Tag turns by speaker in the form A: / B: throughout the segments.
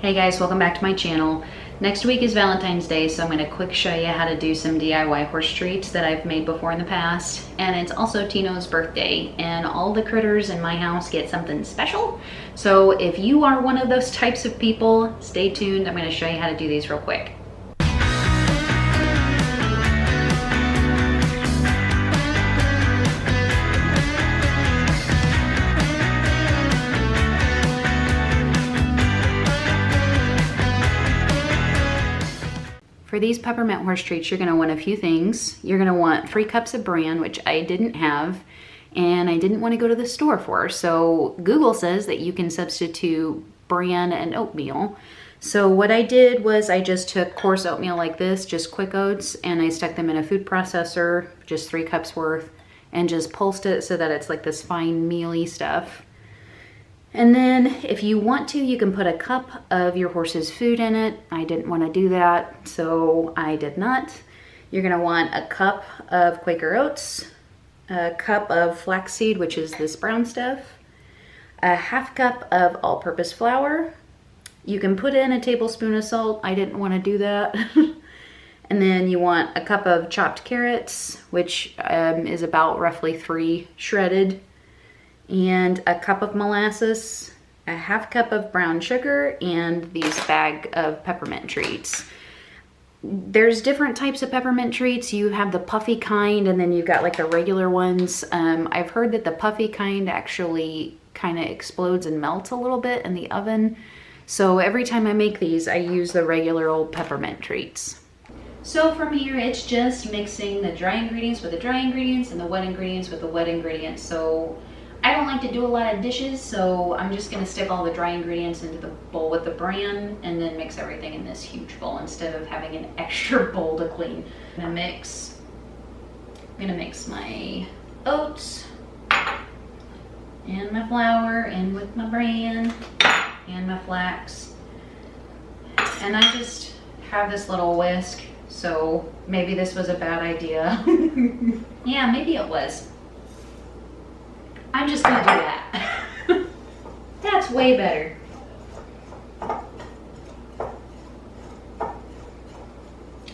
A: Hey guys, welcome back to my channel. Next week is Valentine's Day, so I'm going to quick show you how to do some DIY horse treats that I've made before in the past. And it's also Tino's birthday, and all the critters in my house get something special. So if you are one of those types of people, stay tuned. I'm going to show you how to do these real quick. For these peppermint horse treats, you're going to want a few things. You're going to want 3 cups of bran, which I didn't have, and I didn't want to go to the store for. So Google says that you can substitute bran and oatmeal. So what I did was I just took coarse oatmeal like this, just quick oats, and I stuck them in a food processor, just 3 cups worth, and just pulsed it so that it's like this fine mealy stuff. And then if you want to, you can put a cup of your horse's food in it. I didn't want to do that, so I did not. You're going to want a cup of Quaker oats, a cup of flaxseed, which is this brown stuff, a half cup of all-purpose flour. You can put in a tablespoon of salt. I didn't want to do that. And then you want a cup of chopped carrots, which is about roughly 3 shredded, and a cup of molasses, a half cup of brown sugar, and these bag of peppermint treats. There's different types of peppermint treats. You have the puffy kind, and then you've got like the regular ones. I've heard that the puffy kind actually kind of explodes and melts a little bit in the oven. So every time I make these, I use the regular old peppermint treats. So from here, it's just mixing the dry ingredients with the dry ingredients and the wet ingredients with the wet ingredients. So I don't like to do a lot of dishes, so I'm just going to stick all the dry ingredients into the bowl with the bran and then mix everything in this huge bowl instead of having an extra bowl to clean. I'm going to mix my oats and my flour and with my bran and my flax. And I just have this little whisk, so maybe this was a bad idea. Yeah, maybe it was. I'm just gonna do that. That's way better.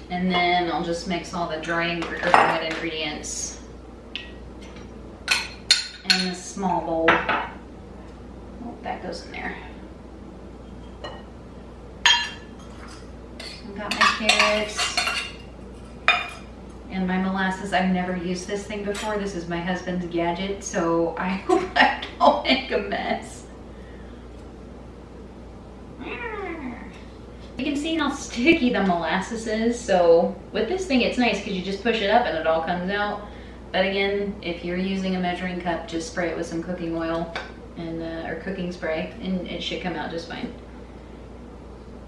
A: And then I'll just mix all the wet ingredients in this small bowl. Oh, that goes in there. I've got my carrots and my molasses. I've never used this thing before. This is my husband's gadget, so I hope I don't make a mess. You can see how sticky the molasses is. So with this thing, it's nice because you just push it up and it all comes out. But again, if you're using a measuring cup, just spray it with some cooking oil and or cooking spray, and it should come out just fine.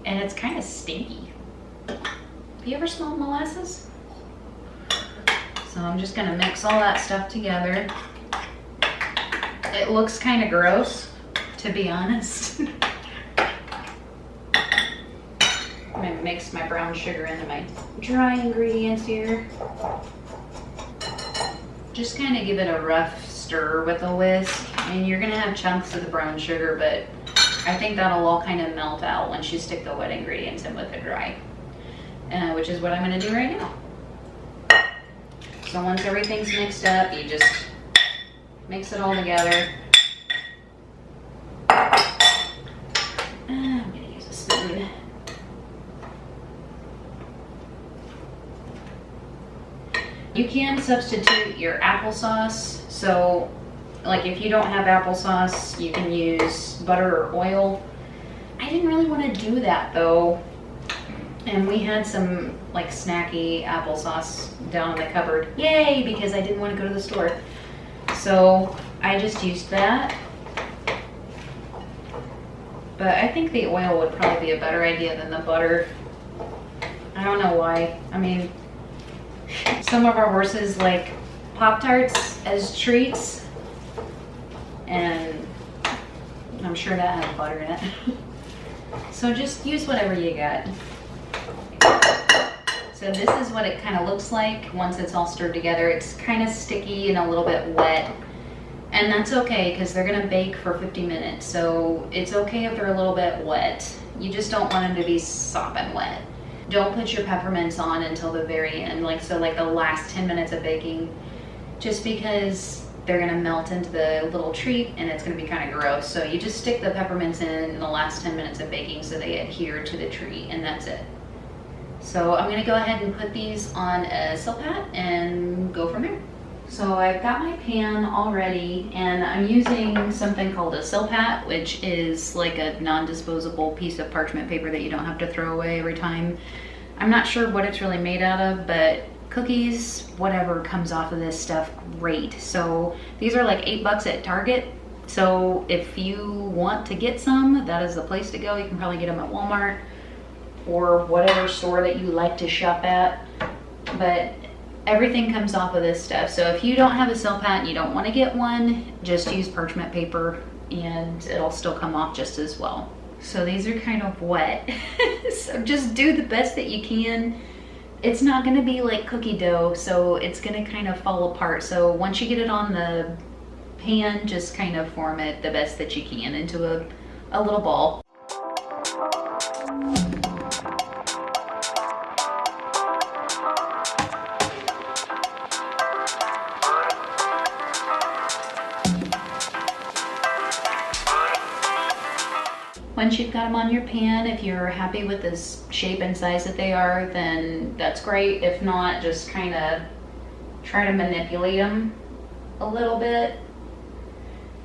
A: And it's kind of stinky. Have you ever smelled molasses? So I'm just gonna mix all that stuff together. It looks kind of gross, to be honest. I'm gonna mix my brown sugar into my dry ingredients here. Just kind of give it a rough stir with a whisk. And you're gonna have chunks of the brown sugar, but I think that'll all kind of melt out once you stick the wet ingredients in with the dry, which is what I'm gonna do right now. So once everything's mixed up, you just mix it all together. I'm gonna use a spoon. You can substitute your applesauce. So like if you don't have applesauce, you can use butter or oil. I didn't really want to do that though. And we had some like snacky applesauce down in the cupboard. Yay, because I didn't want to go to the store. So I just used that. But I think the oil would probably be a better idea than the butter. I don't know why. I mean, some of our horses like Pop-Tarts as treats. And I'm sure that has butter in it. So just use whatever you got. So this is what it kind of looks like once it's all stirred together. It's kind of sticky and a little bit wet. And that's okay because they're gonna bake for 50 minutes. So it's okay if they're a little bit wet. You just don't want them to be sopping wet. Don't put your peppermints on until the very end, like the last 10 minutes of baking, just because they're gonna melt into the little treat and it's gonna be kind of gross. So you just stick the peppermints in the last 10 minutes of baking so they adhere to the treat, and that's it. So I'm gonna go ahead and put these on a silk hat and go from there. So I've got my pan all ready, and I'm using something called a silk hat, which is like a non-disposable piece of parchment paper that you don't have to throw away every time. I'm not sure what it's really made out of, but cookies, whatever comes off of this stuff, great. So these are like $8 at Target. So if you want to get some, that is the place to go. You can probably get them at Walmart or whatever store that you like to shop at. But everything comes off of this stuff. So if you don't have a silk hat and you don't want to get one, just use parchment paper and it'll still come off just as well. So these are kind of wet. So just do the best that you can. It's not gonna be like cookie dough, so it's gonna kind of fall apart. So once you get it on the pan, just kind of form it the best that you can into a little ball. Once you've got them on your pan, if you're happy with the shape and size that they are, then that's great. If not, just kind of try to manipulate them a little bit.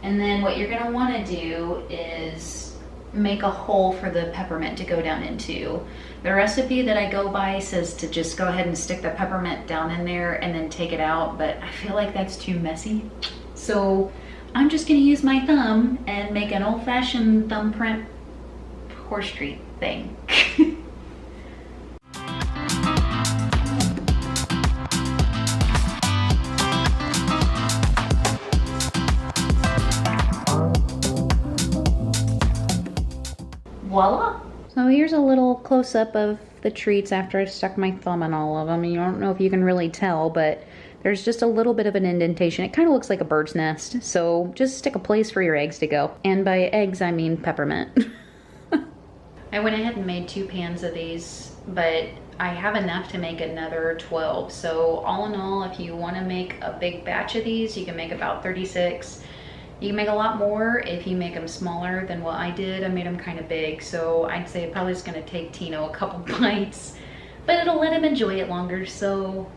A: And then what you're gonna wanna do is make a hole for the peppermint to go down into. The recipe that I go by says to just go ahead and stick the peppermint down in there and then take it out, but I feel like that's too messy. So I'm just gonna use my thumb and make an old-fashioned thumbprint horse treat thing. Voila! So here's a little close-up of the treats after I stuck my thumb in all of them. You don't know if you can really tell, but there's just a little bit of an indentation. It kind of looks like a bird's nest, so just stick a place for your eggs to go. And by eggs, I mean peppermint. I went ahead and made 2 pans of these, but I have enough to make another 12. So all in all, if you want to make a big batch of these, you can make about 36. You can make a lot more if you make them smaller than what I did. I made them kind of big, so I'd say it probably is going to take Tino a couple bites, but it'll let him enjoy it longer. So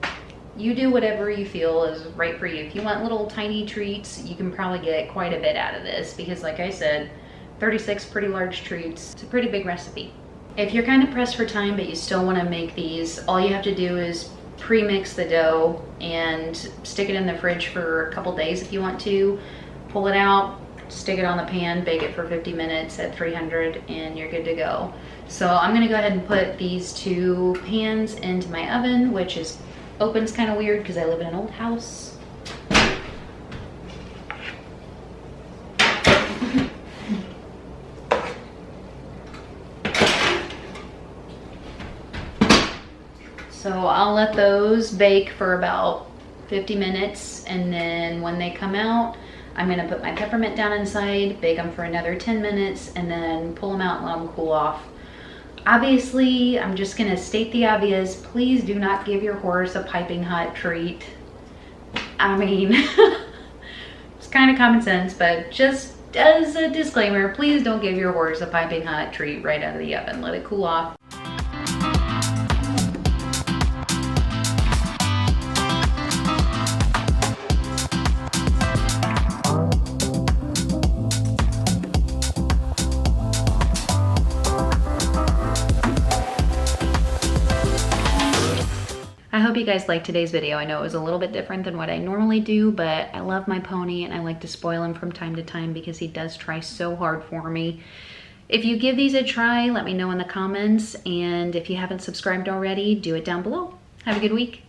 A: you do whatever you feel is right for you. If you want little tiny treats, you can probably get quite a bit out of this, because like I said, 36 pretty large treats. It's a pretty big recipe. If you're kind of pressed for time but you still want to make these, all you have to do is pre-mix the dough and stick it in the fridge for a couple days if you want to. Pull it out, stick it on the pan, bake it for 50 minutes at 300, and you're good to go. So I'm gonna go ahead and put these 2 pans into my oven, which opens kind of weird because I live in an old house. So I'll let those bake for about 50 minutes, and then when they come out, I'm gonna put my peppermint down inside, bake them for another 10 minutes, and then pull them out and let them cool off. Obviously, I'm just gonna state the obvious. Please do not give your horse a piping hot treat. I mean, it's kind of common sense, but just as a disclaimer, please don't give your horse a piping hot treat right out of the oven. Let it cool off. I hope you guys liked today's video. I know it was a little bit different than what I normally do, but I love my pony and I like to spoil him from time to time because he does try so hard for me. If you give these a try, let me know in the comments, and if you haven't subscribed already, do it down below. Have a good week.